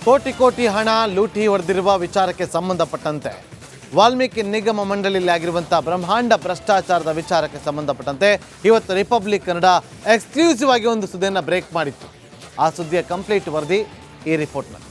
ಕೋಟಿ ಕೋಟಿ ಹಣ ಲೂಟಿ ಹೊಡೆದಿರುವ ವಿಚಾರಕ್ಕೆ ಸಂಬಂಧಪಟ್ಟಂತೆ ವಾಲ್ಮೀಕಿ ನಿಗಮ ಮಂಡಳಿಯಲ್ಲಿ ಆಗಿರುವಂತಹ ಬ್ರಹ್ಮಾಂಡ ಭ್ರಷ್ಟಾಚಾರದ ವಿಚಾರಕ್ಕೆ ಸಂಬಂಧಪಟ್ಟಂತೆ ಇವತ್ತು ರಿಪಬ್ಲಿಕ್ ಕನ್ನಡ ಎಕ್ಸ್ಕ್ಲೂಸಿವ್ ಆಗಿ ಒಂದು ಸುದ್ದಿಯನ್ನು ಬ್ರೇಕ್ ಮಾಡಿತ್ತು. ಆ ಸುದ್ದಿಯ ಕಂಪ್ಲೀಟ್ ವರದಿ ಈ ರಿಪೋರ್ಟ್ನಲ್ಲಿ.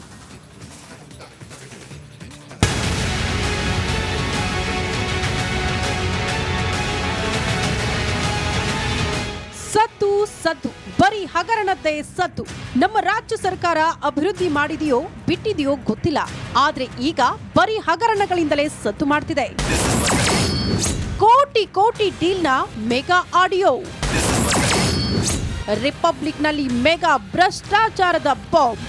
ಸದ್ದು ಬರೀ ಹಗರಣದ್ದೇ ಸದ್ದು. ನಮ್ಮ ರಾಜ್ಯ ಸರ್ಕಾರ ಅಭಿವೃದ್ಧಿ ಮಾಡಿದೆಯೋ ಬಿಟ್ಟಿದೆಯೋ ಗೊತ್ತಿಲ್ಲ, ಆದ್ರೆ ಈಗ ಬರೀ ಹಗರಣಗಳಿಂದಲೇ ಸದ್ದು ಮಾಡ್ತಿದೆ. ಕೋಟಿ ಕೋಟಿ ಡೀಲ್ನ ಮೆಗಾ ಆಡಿಯೋ, ರಿಪಬ್ಲಿಕ್ನಲ್ಲಿ ಮೆಗಾ ಭ್ರಷ್ಟಾಚಾರದ ಬಾಂಬ್.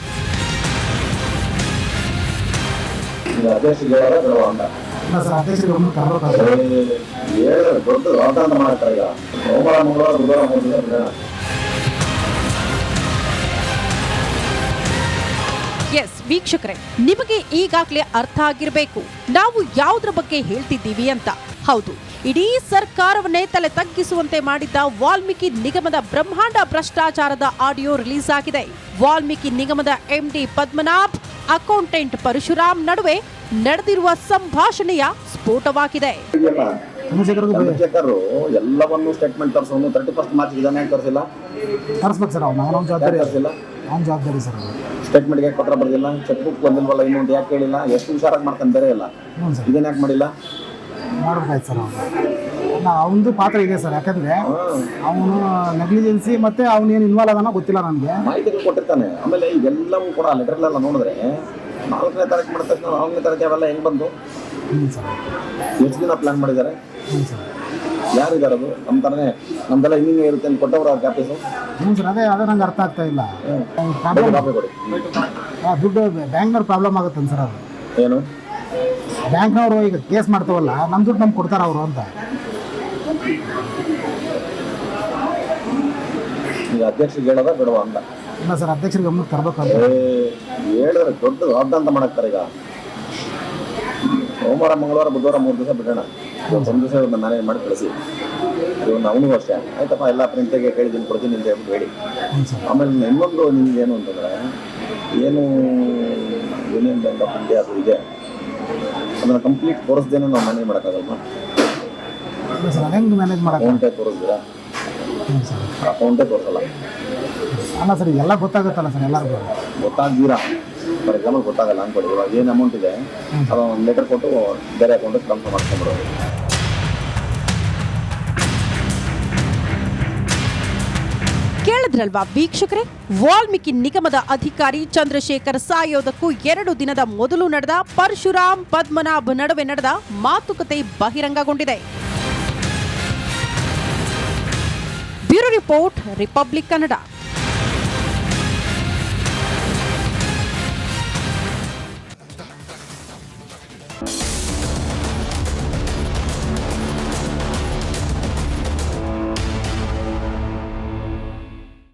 ಎಸ್ ವೀಕ್ಷಕರೇ, ನಿಮಗೆ ಈಗಾಗಲೇ ಅರ್ಥ ಆಗಿರಬೇಕು ನಾವು ಯಾವುದ್ರ ಬಗ್ಗೆ ಹೇಳ್ತಿದ್ದೀವಿ ಅಂತ. ಹೌದು, ಇಡೀ ಸರ್ಕಾರವನ್ನೇ ತಲೆ ತಗ್ಗಿಸುವಂತೆ ಮಾಡಿದ್ದ ವಾಲ್ಮೀಕಿ ನಿಗಮದ ಬ್ರಹ್ಮಾಂಡ ಭ್ರಷ್ಟಾಚಾರದ ಆಡಿಯೋ ರಿಲೀಸ್ ಆಗಿದೆ. ವಾಲ್ಮೀಕಿ ನಿಗಮದ ಎಂಡಿ ಪದ್ಮನಾಭ್, ಅಕೌಂಟೆಂಟ್ ಪರಶುರಾಮ್ ನಡುವೆ ನಡೆದಿರುವ ಸಂಭಾಷಣೆಯ ಸ್ಫೋಟವಾಗಿದೆ. ಎಲ್ಲವನ್ನು ಸ್ಟೇಟ್ಮೆಂಟ್ ತರಿಸೋನು 31 ಮಾರ್ಚ್ ಇದನ್ನ ತರಿಸಿಲ್ಲ, ತರಿಸ್ಬೇಕು ಸರ್. ಅವ್ನು ಜವಾಬ್ದಾರಿ ಸರ್. ಸ್ಟೇಟ್ಮೆಂಟ್ಗೆ ಪತ್ರ ಬರೆದಿಲ್ಲ, ಚೆಕ್ ಬುಕ್ ಬಂದಿಲ್ವಲ್ಲ ಇನ್ನೊಂದು ಯಾಕೆ ಹೇಳಿಲ್ಲ, ಎಷ್ಟು ಹುಷಾರಾಗಿ ಮಾಡ್ಕೊಂಡು ಬೇರೆ ಇಲ್ಲ, ಇದನ್ನ ಯಾಕೆ ಮಾಡಿಲ್ಲ? ಮಾಡ್ಬೇಕಾಯ್ತು ಸರ್. ಅವನದು ಪಾತ್ರ ಇದೆ ಸರ್. ಯಾಕಂದ್ರೆ ಅವನು ನೆಗ್ಲಿಜೆನ್ಸಿ ಮತ್ತೆ ಅವನೇನು ಇನ್ವಾಲ್ವ್ ಆಗೋಣ ಗೊತ್ತಿಲ್ಲ ನನಗೆ. ಮಾಹಿತಿಗಳು ಕೊಟ್ಟಿರ್ತಾನೆ. ಆಮೇಲೆ ಇದೆಲ್ಲವೂ ಕೂಡ ಲೆಟರ್ಲೆಲ್ಲ ನೋಡಿದ್ರೆ 4ನೇ ತಾರೀಕು ಮಾಡಿದ ತಕ್ಷಣ 4ನೇ ತಾರೀಕು ಅವೆಲ್ಲ ಹೆಂಗೆ ಬಂದು ಎಷ್ಟು ದಿನ ಪ್ಲಾನ್ ಮಾಡಿದ್ದಾರೆ? ಯಾರಿದ್ದಾರೆ ಅದು? ನಮ್ಮ ಥರನೇ ನಮ್ದೆಲ್ಲ ಹಿಂಗೆ ಇರುತ್ತೆ ಅಂತ ಕೊಟ್ಟವ್ರು ಅವ್ರ ಕ್ಯಾಪೀಸು. ಹ್ಞೂ ಸರ್, ಅದೇ ನಂಗೆ ಅರ್ಥ ಆಗ್ತಾ ಇಲ್ಲ. ಕೊಡಿ. ದುಡ್ಡು ಬ್ಯಾಂಕ್ನವ್ರು ಪ್ರಾಬ್ಲಮ್ ಆಗುತ್ತೆ ಸರ್. ಅದು ಏನು ಬ್ಯಾಂಕ್ನವರು ಈಗ ಕೇಸ್ ಮಾಡ್ತಾವಲ್ಲ, ನಮ್ಮ ದುಡ್ಡು ನಮ್ಗೆ ಕೊಡ್ತಾರ ಅವರು ಅಂತ. ಈಗ ಅಧ್ಯಕ್ಷರಿಗೆ ಹೇಳೋದ ಬಿಡುವ ಅಂತ? ಇಲ್ಲ ಸರ್, ಅಧ್ಯಕ್ಷರಿಗೆ ಗಮನಕ್ಕೆ ತರಬೇಕಂತ ಹೇಳಿದ್ರೆ ದೊಡ್ಡ ಅಂತ ಮಾಡಾಕ್ತಾರೆ. ಈಗ ಸೋಮವಾರ ಮಂಗಳವಾರ ಬುಧವಾರ 3 ದಿವಸ ಬಿಡೋಣ, ಒಂದು ದಿವಸ ಮ್ಯಾನೇಜ್ ಮಾಡಿ ಕಳಿಸಿ. ಅವನಿಗೂ ಅಷ್ಟೇ ಆಯ್ತಪ್ಪ, ಎಲ್ಲ ಪ್ರಿಂಟಿಗೆ ಕೇಳಿದ್ದೀನಿ ಕೊಡ್ತೀನಿ ಅಂತ ಹೇಳ್ಬಿಟ್ಟು ಹೇಳಿ. ಆಮೇಲೆ ಇನ್ನೊಂದು ನಿಮ್ಗೆ ಏನು ಅಂತಂದ್ರೆ, ಏನು ಯೂನಿಯನ್ ಬ್ಯಾಂಕ್ ಆಫ್ ಇಂಡಿಯಾ ಅದು ಇದೆ, ಅದನ್ನ ಕಂಪ್ಲೀಟ್ ತೋರಿಸ್ದೇನೆ ನಾವು ಮ್ಯಾನೇಜ್ ಮಾಡೋಕ್ಕಾಗಲ್ಲ. ಮ್ಯಾನೇಜ್ ಮಾಡಕ್ಕೆ ಅಕೌಂಟೇ ತೋರಿಸ್ತೀರಾ? ಅಕೌಂಟೇ ತೋರಿಸಲ್ಲ. ಅಲ್ಲ ಸರ್, ಎಲ್ಲ ಗೊತ್ತಾಗುತ್ತಲ್ಲ ಸರ್, ಎಲ್ಲರಿಗೂ ಗೊತ್ತಾಗ್ತೀರಾ? ಫಾರ್ ಎಕ್ಸಾಂಪಲ್ ಗೊತ್ತಾಗಲ್ಲ ಅನ್ಕೊಡಿ. ಇವಾಗ ಏನು ಅಮೌಂಟ್ ಇದೆ ಅದು ಒಂದು ಲೆಟರ್ ಕೊಟ್ಟು ಬೇರೆ ಅಕೌಂಟಿಗೆ ಟ್ರಾನ್ಸ್ಫರ್ ಮಾಡ್ಕೊಂಡ್ಬಿಡೋದು. ಕೇಳಿದ್ರಲ್ವಾ ವೀಕ್ಷಕರೇ, ವಾಲ್ಮೀಕಿ ನಿಗಮದ ಅಧಿಕಾರಿ ಚಂದ್ರಶೇಖರ್ ಸಾಯೋದಕ್ಕೂ 2 ದಿನದ ಮೊದಲು ನಡೆದ ಪರಶುರಾಮ್ ಪದ್ಮನಾಭ್ ನಡುವೆ ನಡೆದ ಮಾತುಕತೆ ಬಹಿರಂಗಗೊಂಡಿದೆ. Bureau report, republic Kannada.